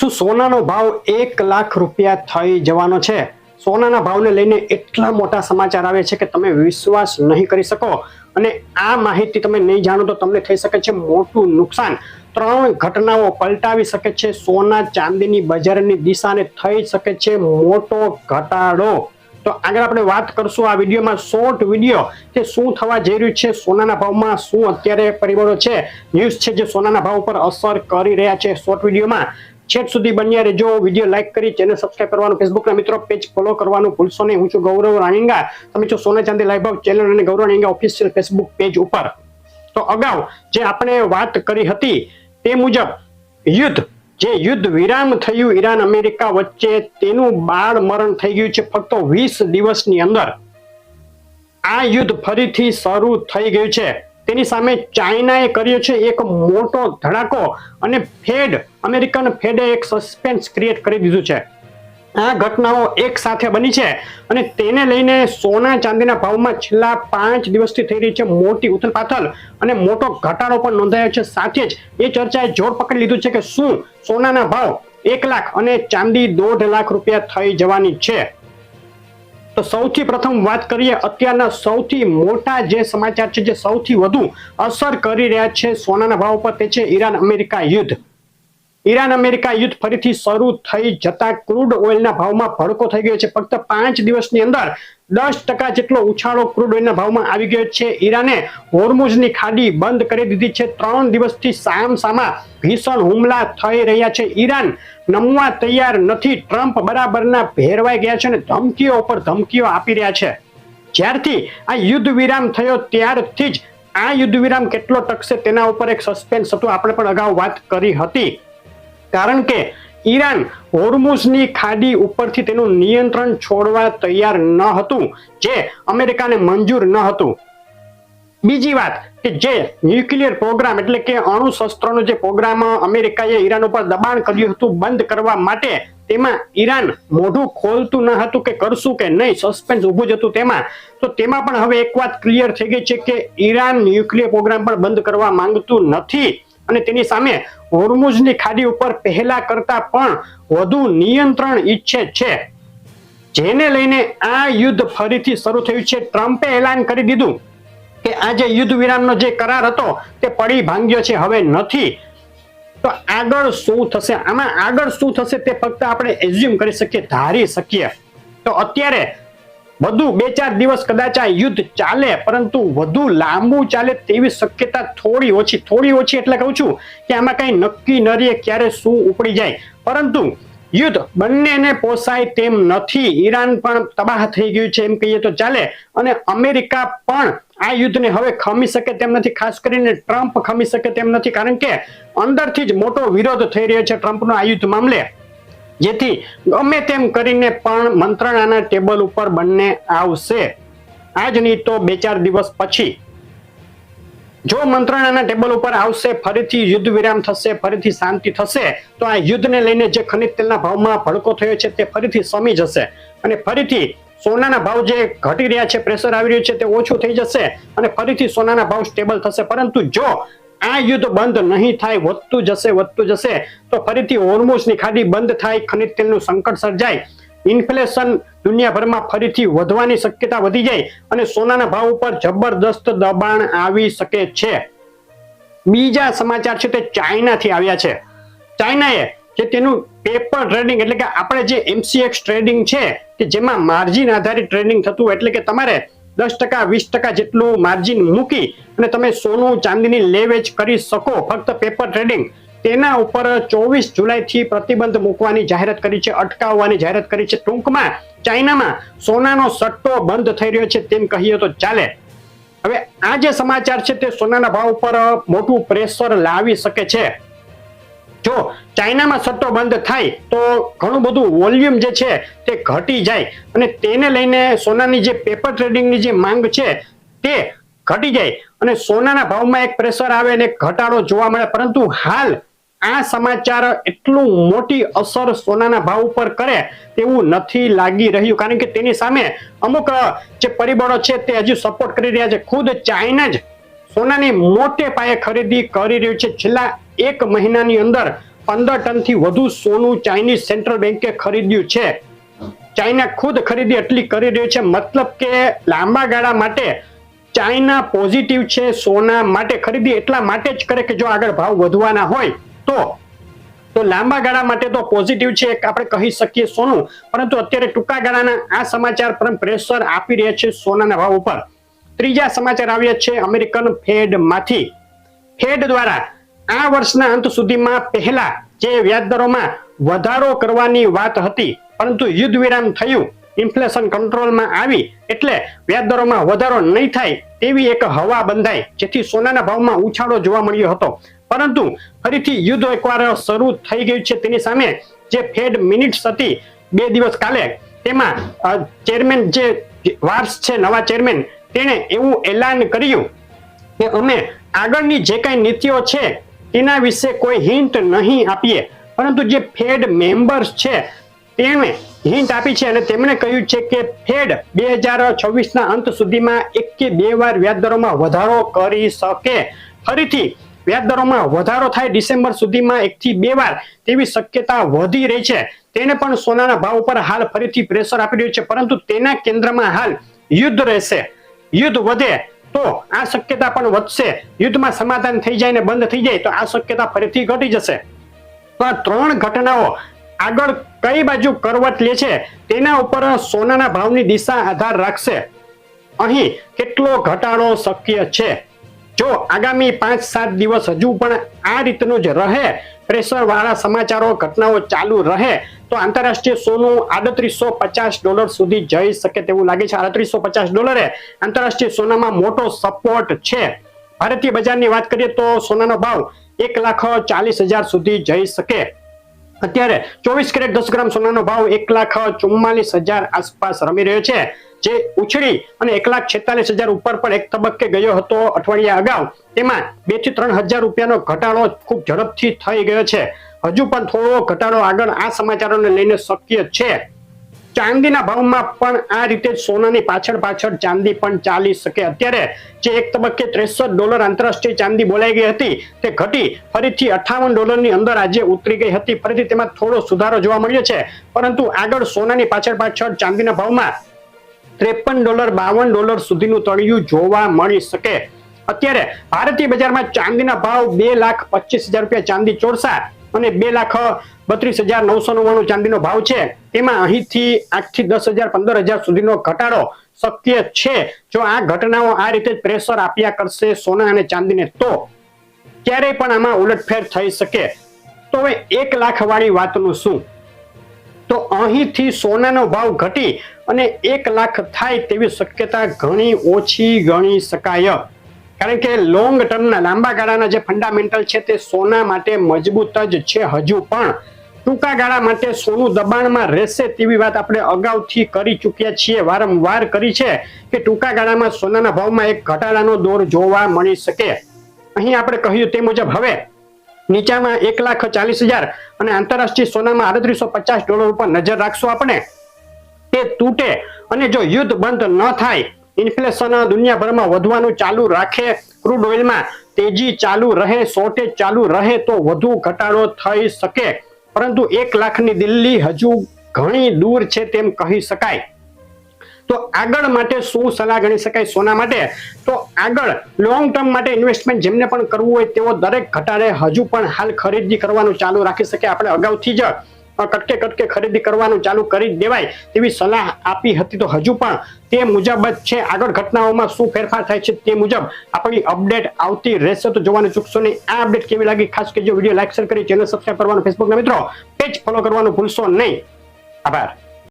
શું સોનાનો ભાવ 1 લાખ રૂપિયા થઈ જવાનો છે? સોનાના ભાવને લઈને એટલા મોટા સમાચાર આવે છે કે તમે વિશ્વાસ નહીં કરી શકો અને આ માહિતી તમે નહીં જાણો તો તમને થઈ શકે છે મોટું નુકસાન. 3 ઘટનાઓ પલટાવી શકે છે સોના ચાંદીની બજારની દિશાને, થઈ શકે છે મોટો ઘટાડો. તો આગળ આપણે વાત કરશું આ વિડીયોમાં, શોર્ટ વિડીયો કે શું થવા જઈ રહ્યું છે સોનાના ભાવમાં, શું અત્યારે પરિબળો છે, ન્યૂઝ છે જે સોનાના ભાવ પર અસર કરી રહ્યા છે. શોર્ટ વિડીયોમાં છેક સુધી બન્યા રહેજો. વિડીયો લાઈક કરી ચેનલ સબસ્ક્રાઇબ કરવાનું, ફેસબુકના મિત્રો પેજ ફોલો કરવાનું ભૂલશો નહીં. હું છું ગૌરવ રાણીંગા, તમે છો સોના ચાંદી લાઈવ ભાવ ચેનલ અને ગૌરવ રાણીંગા ઓફિશિયલ ફેસબુક પેજ ઉપર. તો અગાઉ જે આપણે વાત કરી હતી તે મુજબ યુદ્ધ વિરામ થયું ઈરાન અમેરિકા વચ્ચે, તેનું બાળ મરણ થઈ ગયું છે ફક્ત 20 દિવસની અંદર. આ યુદ્ધ ફરીથી શરૂ થઈ ગયું છે. તેની સામે ચાઇનાએ કર્યો છે એક મોટો ધડાકો અને અમેરિકન ફેડે એક સસ્પેન્સ ક્રિએટ કરી દીધું છે. આ ઘટનાઓ એક સાથે બની છે અને તેને લઈને સોના ચાંદીના ભાવમાં છેલ્લા 5 દિવસથી થઈ રહી છે મોટી ઉથલપાથલ અને મોટો ઘટાડો પણ નોંધાયો છે. સાથે જ એ ચર્ચાએ જોર પકડી લીધું છે કે શું સોનાના ભાવ 1 લાખ અને ચાંદી 1.5 લાખ રૂપિયા થઈ જવાની છે. તો સૌથી પ્રથમ વાત કરીએ અત્યારના સૌથી મોટા જે સમાચાર છે, જે સૌથી વધુ અસર કરી રહ્યા છે સોનાના ભાવ પર, તે છે ઈરાન અમેરિકા યુદ્ધ. ઈરાન અમેરિકા યુદ્ધ ફરીથી શરૂ થઈ જતા ક્રૂડ ઓઇલના ભાવમાં ભડકો થઈ ગયો છે. ફક્ત 5 દિવસની અંદર 10% જેટલો ઉછાળો ક્રૂડ ઓઇલના ભાવમાં આવી ગયો છે. ઈરાને હોર્મુઝની ખાડી બંધ કરી દીધી છે. 3 દિવસથી સામસામા ભીષણ હુમલા થઈ રહ્યા છે. ઈરાન નમવા તૈયાર નથી. ટ્રમ્પ બરાબરના ભેરવાઈ ગયા છે અને ધમકીઓ ઉપર ધમકીઓ આપી રહ્યા છે. જ્યારથી આ યુદ્ધ વિરામ થયો ત્યારથી જ આ યુદ્ધ વિરામ કેટલો ટકશે તેના ઉપર એક સસ્પેન્સ હતું. આપણે પણ અગાઉ વાત કરી હતી. કારણ કે ઈરાન હોર્મુઝની ખાડી ઉપરથી તેનું નિયંત્રણ છોડવા તૈયાર ન હતું, જે અમેરિકાને મંજૂર ન હતું. બીજી વાત કે જે ન્યુક્લિયર પ્રોગ્રામ એટલે કે અણુ શસ્ત્રોનો જે પ્રોગ્રામ અમેરિકાએ ઈરાન ઉપર દબાણ કર્યું હતું બંધ કરવા માટે, તેમાં ઈરાન મોઢું ખોલતું ન હતું કે કરશું કે નહીં, સસ્પેન્સ ઊભું જ હતું તેમાં. તો તેમાં પણ હવે એક વાત ક્લિયર થઈ ગઈ છે કે ઈરાન ન્યુક્લિયર પ્રોગ્રામ પણ બંધ કરવા માંગતું નથી અને તેની સામે હોર્મુઝની ખાડી ઉપર પહેલા કરતા પણ વધુ નિયંત્રણ ઈચ્છે છે, જેને લઈને આ યુદ્ધ ફરીથી શરૂ થયું છે. ટ્રમ્પે એલાન કરી દીધું કે આ જે યુદ્ધ વિરામનો જે કરાર હતો તે પડી ભાંગ્યો છે, હવે નથી. તો આગળ શું થશે, આમાં આગળ શું થશે તે ફક્ત આપણે એઝ્યુમ કરી શકીએ, ધારી શકીએ. તો અત્યારે વધુ 2-4 દિવસ કદાચ આ યુદ્ધ ચાલે, પરંતુ વધુ લાંબુ ચાલે તેવી શક્યતા થોડી ઓછી એટલે કહું છું કે આમાં કઈ નક્કી ન રહે ક્યારે શું ઉપડી જાય. પરંતુ યુદ્ધ બંનેને પોસાય તેમ નથી. ઈરાન પણ તબાહ થઈ ગયું છે એમ કહીએ તો ચાલે અને અમેરિકા પણ આ યુદ્ધને હવે ખમી શકે તેમ નથી, ખાસ કરીને ટ્રમ્પ ખમી શકે તેમ નથી, કારણ કે અંદરથી જ મોટો વિરોધ થઈ રહ્યો છે ટ્રમ્પનો આ યુદ્ધ મામલે. જેથી ગમે તેમ કરીને પણ મંત્રણાના ટેબલ ઉપર બંને આવશે. આજ નહીં તો 2-4 દિવસ પછી જો મંત્રણાના ટેબલ ઉપર આવશે, ફરીથી યુદ્ધ વિરામ થશે, ફરીથી શાંતિ થશે, તો આ યુદ્ધને લઈને જે ખનિજ તેલના ભાવમાં ભડકો થયો છે તે ફરીથી શમી જશે અને ફરીથી સોનાના ભાવ જે ઘટી રહ્યા છે, પ્રેશર આવી રહ્યું છે તે ઓછું થઈ જશે અને ફરીથી સોનાના ભાવ સ્ટેબલ થશે. પરંતુ જો આ યુદ્ધ બંધ નહીં થાય, વધતું જશે તો ફરીથી હોર્મુઝની ખાડી બંધ થાય, ખનિજ તેલનું સંકટ સર્જાય, ઇન્ફ્લેશન દુનિયાભરમાં ફરીથી વધવાની શક્યતા વધી જાય અને સોનાના ભાવ ઉપર જબરદસ્ત દબાણ આવી શકે છે. બીજા સમાચાર છે તે ચાઇનાથી આવ્યા છે. ચાઇનાએ જે તેનું પેપર ટ્રેડિંગ એટલે કે આપણે જે MCX ટ્રેડિંગ છે કે જેમાં માર્જિન આધારિત ટ્રેડિંગ થતું, એટલે કે તમારે 10%, 20% જેટલું માર્જિન મૂકી અને તમે સોનું ચાંદીની લે વેચ કરી શકો, ફક્ત પેપર ટ્રેડિંગ, તેના ઉપર 24 જુલાઈથી પ્રતિબંધ મૂકવાની જાહેરાત કરી છે, અટકાવવાની જાહેરાત કરી છે. ટૂંકમાં ચાઇનામાં સોનાનો સટ્ટો બંધ થઈ રહ્યો છે તેમ કહીએ તો ચાલે. હવે આ જે સમાચાર છે તે સોનાના ભાવ પર મોટું પ્રેશર લાવી શકે છે. જો ચાઇનામાં સટ્ટો બંધ થાય તો ઘણું બધું વોલ્યુમ જે છે તે ઘટી જાય અને તેને લઈને સોનાની જે પેપર ટ્રેડિંગની જે માંગ છે તે ઘટી જાય અને સોનાના ભાવમાં એક પ્રેશર આવે અને ઘટાડો જોવા મળે. પરંતુ હાલ આ સમાચાર એટલું મોટી અસર સોનાના ભાવ ઉપર કરે તેવું નથી લાગી રહ્યું, કારણ કે તેની સામે અમુક જે પરિબળો છે તે હજુ સપોર્ટ કરી રહ્યા છે. ખુદ ચાઇના જ સોનાની મોટે પાયે ખરીદી કરી રહ્યું છે. છેલ્લા 1 મહિનાની અંદર 15 ટનથી વધુ સોનું ચાઇનીઝ સેન્ટ્રલ બેંકે ખરીદ્યું છે. ચાઇના ખુદ ખરીદી એટલી કરી રહ્યું છે, મતલબ કે લાંબા ગાળા માટે ચાઇના પોઝિટિવ છે સોના માટે. ખરીદી એટલા માટે જ કરે કે જો આગળ ભાવ વધવાના હોય તો લાંબા ગાળા માટે તો પોઝિટિવ છે આપણે કહી શકીએ સોનું. પરંતુ અત્યારે ટૂંકા ગાળાના આ સમાચાર પર પ્રેશર આપી રહ્યા છે સોનાના ભાવ ઉપર. ત્રીજા સમાચાર આવ્યા છે અમેરિકન ફેડ માંથી. ફેડ દ્વારા આ વર્ષના અંત સુધીમાં પહેલા જે વ્યાજદરોમાં વધારો કરવાની વાત હતી, પરંતુ યુદ્ધ વિરામ થયું, ઇન્ફ્લેશન કંટ્રોલમાં આવી એટલે વ્યાજદરોમાં વધારો નહીં થાય તેવી એક હવા બંધાઈ, જેથી સોનાના ભાવમાં ઉછાળો જોવા મળ્યો હતો. પરંતુ ફરીથી યુદ્ધ એકવાર શરૂ થઈ ગયું છે. તેની સામે જે ફેડ મિનિટ્સ હતી 2 દિવસ કાલે, તેમાં ચેરમેન જે વાર્સ છે નવા ચેરમેન, તેણે એવું એલાન કર્યું કે અમે આગળની જે કઈ નીતિઓ છે તેના વિશે કોઈ હિન્ટ નહીં આપીએ. પરંતુ જે ફેડ મેમ્બર્સ છે તેમણે હિન્ટ આપી છે અને તેમણે કહ્યું છે કે ફેડ 2026ના અંત સુધીમાં 1 કે 2 વાર વ્યાજદરોમાં વધારો કરી શકે. ફરીથી વ્યાજદરોમાં વધારો થાય ડિસેમ્બર સુધીમાં 1 થી 2 વાર તેવી શક્યતા વધી રહી છે. તેને પણ સોનાના ભાવ ઉપર હાલ ફરીથી પ્રેશર આપી રહ્યું છે. પરંતુ તેના કેન્દ્રમાં હાલ યુદ્ધ રહેશે. યુદ્ધ વધે તો આ શક્યતા પણ વધશે. યુદ્ધમાં સમાધાન થઈ જાય ને બંધ થઈ જાય તો આ શક્યતા ફરીથી ઘટી જશે. તો આ 3 ઘટનાઓ આગળ કઈ બાજુ કરવટ લે છે તેના ઉપર સોનાના ભાવની દિશા આધાર રાખશે. અહીં કેટલો ઘટાડો શક્ય છે? જો આગામી 5-7 દિવસ હજુ પણ આ રીતનું જ રહે, પ્રેશર વાળા સમાચારો ઘટનાઓ ચાલુ રહે, તો આંતરરાષ્ટ્રીય સોનું $3850 સુધી જઈ શકે તેવું લાગે છે. $3850 આંતરરાષ્ટ્રીય સોનામાં મોટો સપોર્ટ છે. ભારતીય બજારની વાત કરીએ તો સોનાનો ભાવ 1,40,000 સુધી જઈ શકે. અત્યારે 24 કેરેટ 10 ગ્રામ સોનાનો ભાવ 1,44,000 આસપાસ રમી રહ્યો છે, જે ઉછળી અને 1,46,000 ઉપર પણ એક તબક્કે ગયો હતો અઠવાડિયા અગાઉ. તેમાં 2 થી 3,000 રૂપિયાનો ઘટાડો ખૂબ ઝડપથી થઈ ગયો છે. હજુ પણ થોડો ઘટાડો આગળ આ સમાચારોને લઈને શક્ય છે. ચાંદીના ભાવમાં પણ આ રીતે સોનાની પાછળ ચાંદી પણ ચાલી શકે. અત્યારે જે એક તબક્કે $63 આંતરરાષ્ટ્રીય ચાંદી બોલાઈ ગઈ હતી તે ઘટી ફરીથી $58 ની અંદર આજે ઉતરી ગઈ હતી. ફરીથી તેમાં થોડો સુધારો જોવા મળ્યો છે. પરંતુ આગળ સોનાની પાછળ ચાંદીના ભાવમાં $53 $52 સુધીનું તળિયું જોવા મળી શકે. અત્યારે ભારતીય બજારમાં ચાંદીના ભાવ 2,25,000 રૂપિયા ચાંદી ચોરસા અને 2,32,999 ચાંદીનો ભાવ છે. તેમાં અહીંથી 8 થી 10,000 15,000 સુધીનો ઘટાડો શક્ય છે. જો આ ઘટનાઓ આ રીતે પ્રેશર આપ્યા કરશે સોના અને ચાંદીને તો ક્યારેય પણ આમાં ઉલટફેર થઈ શકે. તો હવે 1 લાખ વાળી વાતનું શું? તો અહીંથી સોનાનો ભાવ ઘટી અને 1 લાખ થાય તેવી શક્યતા ઘણી ઓછી ગણી શકાય. કારણ કે લોંગ ટર્મના લાંબા ગાળાના જે ફંડામેન્ટલ છે તે સોના માટે મજબૂત જ છે. હજુ પણ ટૂંકા ગાળા માટે સોનું દબાણમાં રહેશે તેવી વાત આપણે અગાઉથી કરી ચૂક્યા છીએ, વારંવાર કરી છે કે ટૂંકા ગાળામાં સોનાના ભાવમાં એક ઘટાડાનો દોર જોવા મળી શકે. અહીં આપણે કહ્યું તે મુજબ હવે નીચામાં 1,40,000 અને આંતરરાષ્ટ્રીય સોનામાં $3850 ઉપર નજર રાખશું આપણે. તે તૂટે અને જો યુદ્ધ બંધ ન થાય, ઇન્ફ્લેશન દુનિયાભરમાં વધવાનું ચાલુ રાખે, ક્રૂડ ઓઇલમાં તેજી ચાલુ રહે, શોર્ટેજ ચાલુ રહે તો વધુ ઘટાડો થઈ શકે. પરંતુ 1 લાખની દિલ્હી હજુ ઘણી દૂર છે તેમ કહી શકાય. તો આગળ માટે શું સલાહ ગણી શકાય સોના માટે? તો આગળ લોંગ ટર્મ માટે ઇન્વેસ્ટમેન્ટ જેમને પણ કરવું હોય તેઓ દરેક ઘટાડે હજુ પણ હાલ ખરીદી કરવાનું ચાલુ રાખી શકે. આપણે અગાઉથી જ કટકે ખરીદી કરવાનું ચાલુ કરી દેવાય તેવી સલાહ આપી હતી. તો હજુ પણ તે મુજબ જ છે. આગળ ઘટનાઓમાં શું ફેરફાર થાય છે તે મુજબ આપણી અપડેટ આવતી રહેશે, તો જોવાનું ચૂકશો નહીં. આ અપડેટ કેવી લાગી ખાસ કહેજો. વિડીયો લાઈક શેર કરી ચેનલ સબસ્ક્રાઇબ કરવાનું, ફેસબુકના મિત્રો પેજ ફોલો કરવાનું ભૂલશો નહીં. આભાર.